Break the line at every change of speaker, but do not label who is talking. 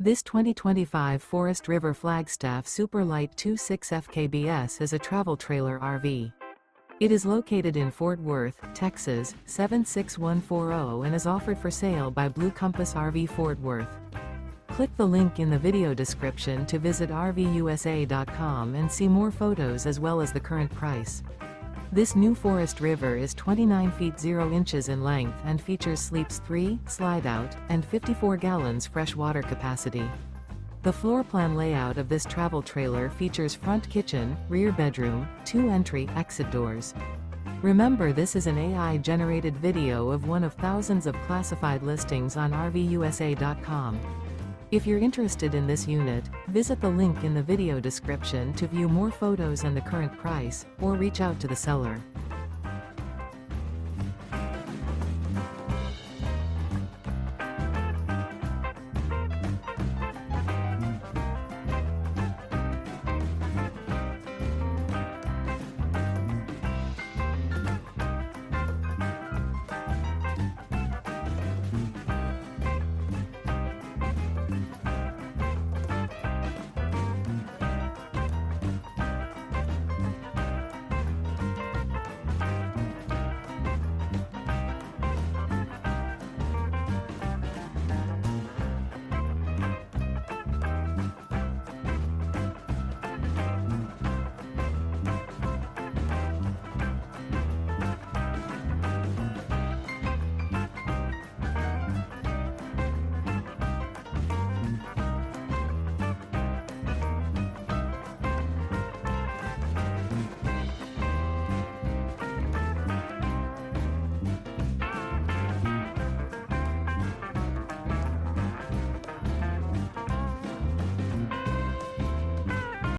This 2025 Forest River Flagstaff Super Lite 26 FKBS is a travel trailer RV. It is located in Fort Worth, Texas, 76140 and is offered for sale by Blue Compass RV Fort Worth. Click the link in the video description to visit RVUSA.com and see more photos as well as the current price. This new Forest River is 29 feet 0 inches in length and features sleeps 3, Slideout, and 54 gallons fresh water capacity. The floor plan layout of this travel trailer features front kitchen, rear bedroom, 2 entry/exit doors. Remember, this is an AI-generated video of one of thousands of classified listings on RVUSA.com. If you're interested in this unit, visit the link in the video description to view more photos and the current price, or reach out to the seller.